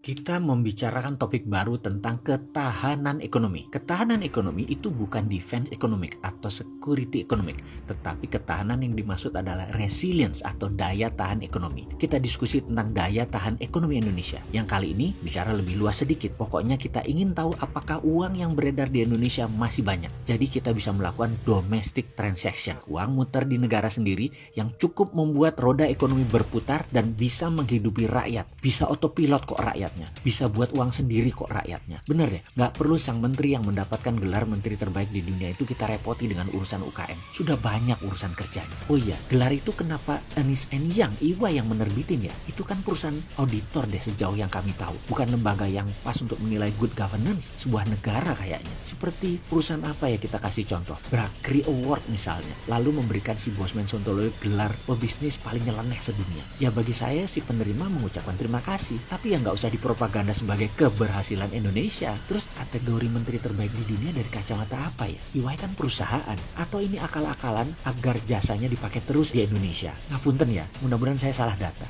Kita membicarakan topik baru tentang ketahanan ekonomi. Ketahanan ekonomi itu bukan defense economic atau security economic, tetapi ketahanan yang dimaksud adalah resilience atau daya tahan ekonomi. Kita diskusi tentang daya tahan ekonomi Indonesia. Yang kali ini bicara lebih luas sedikit. Pokoknya kita ingin tahu apakah uang yang beredar di Indonesia masih banyak. Jadi kita bisa melakukan domestic transaction. Uang muter di negara sendiri yang cukup membuat roda ekonomi berputar dan bisa menghidupi rakyat. Bisa autopilot kok rakyat. Bisa buat uang sendiri kok rakyatnya. Bener ya? Nggak perlu sang menteri yang mendapatkan gelar menteri terbaik di dunia itu kita repoti dengan urusan UKM. Sudah banyak urusan kerjanya. Oh iya, gelar itu kenapa Ernst & Young, EY yang menerbitin ya? Itu kan perusahaan auditor deh sejauh yang kami tahu. Bukan lembaga yang pas untuk menilai good governance sebuah negara kayaknya. Seperti perusahaan apa ya kita kasih contoh? Brakri Award misalnya. Lalu memberikan si Bosman Sontoloyo gelar pebisnis paling nyeleneh sedunia. Ya bagi saya si penerima mengucapkan terima kasih. Tapi ya nggak usah propaganda sebagai keberhasilan Indonesia. Terus kategori menteri terbaik di dunia dari kacamata apa ya? EY kan perusahaan. Atau ini akal-akalan agar jasanya dipakai terus di Indonesia? Ngapunten ya, mudah-mudahan saya salah data.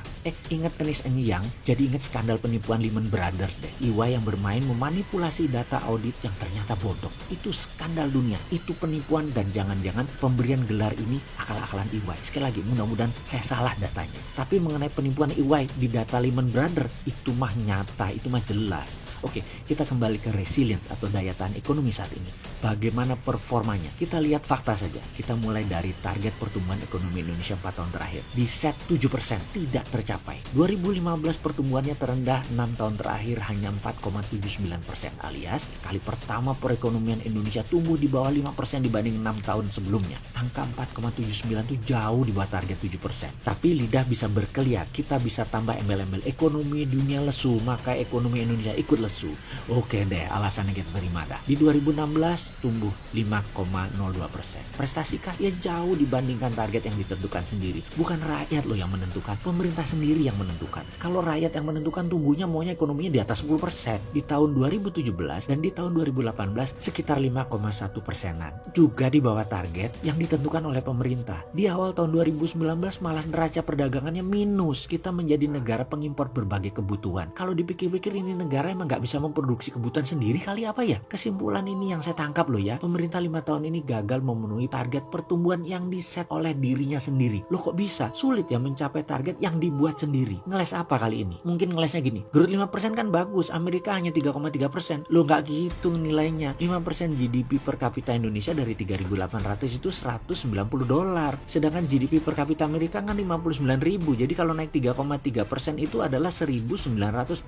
Ingat Ernst & Young, jadi ingat skandal penipuan Lehman Brothers deh. EY yang bermain memanipulasi data audit yang ternyata bodong. Itu skandal dunia, itu penipuan dan jangan-jangan pemberian gelar ini akal-akalan EY. Sekali lagi, mudah-mudahan saya salah datanya. Tapi mengenai penipuan EY di data Lehman Brothers, itu mah nyata, itu mah jelas. Oke, kita kembali ke resilience atau daya tahan ekonomi saat ini. Bagaimana performanya? Kita lihat fakta saja. Kita mulai dari target pertumbuhan ekonomi Indonesia 4 tahun terakhir. Di set 7%, tidak tercapai. 2015 pertumbuhannya terendah, 6 tahun terakhir hanya 4,79%, alias kali pertama perekonomian Indonesia tumbuh di bawah 5% dibanding 6 tahun sebelumnya. Angka 4,79 itu jauh di bawah target 7%. Tapi lidah bisa berkelihat, kita bisa tambah embel-embel ekonomi dunia lesu, maka ekonomi Indonesia ikut lesu. Oke deh, alasannya kita terima dah. Di 2016 tumbuh 5,02%. Prestasikah? Ya jauh dibandingkan target yang ditentukan sendiri. Bukan rakyat loh yang menentukan, pemerintah sendiri yang menentukan. Kalau rakyat yang menentukan tumbuhnya maunya ekonominya di atas 10%. Di tahun 2017 dan di tahun 2018 sekitar 5,1%-an. Juga di bawah target yang ditentukan oleh pemerintah. Di awal tahun 2019 malah neraca perdagangannya minus. Kita menjadi negara pengimpor berbagai kebutuhan. Kalau dipikir-pikir ini negara emang nggak bisa memproduksi kebutuhan sendiri kali apa ya? Kesimpulan ini yang saya tangkap loh ya. Pemerintah 5 tahun ini gagal memenuhi target pertumbuhan yang diset oleh dirinya sendiri. Loh kok bisa? Sulit ya mencapai target yang dibuat sendiri. Ngeles apa kali ini? Mungkin ngelesnya gini. Growth 5% kan bagus. Amerika hanya 3,3%. Loh nggak gitu nilainya. 5% GDP per kapita Indonesia dari 3.800 itu $190. Sedangkan GDP per kapita Amerika kan 59.000. Jadi kalau naik 3,3% itu adalah $1.900.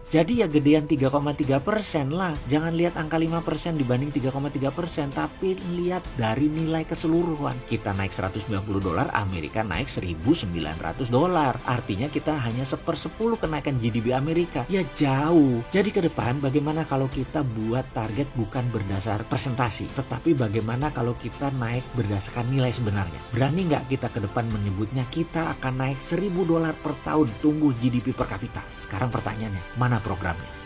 Jadi ya gedean 3,3% lah. Jangan lihat angka 5% dibanding 3,3%, tapi lihat dari nilai keseluruhan. Kita naik $190, Amerika naik $1.900. Artinya kita hanya 1/10 kenaikan GDP Amerika. Ya jauh. Jadi ke depan bagaimana kalau kita buat target bukan berdasar presentasi, tetapi bagaimana kalau kita naik berdasarkan nilai sebenarnya? Berani nggak kita ke depan menyebutnya kita akan naik $1.000 per tahun tumbuh GDP per kapita? Sekarang pertanyaannya, mana programnya?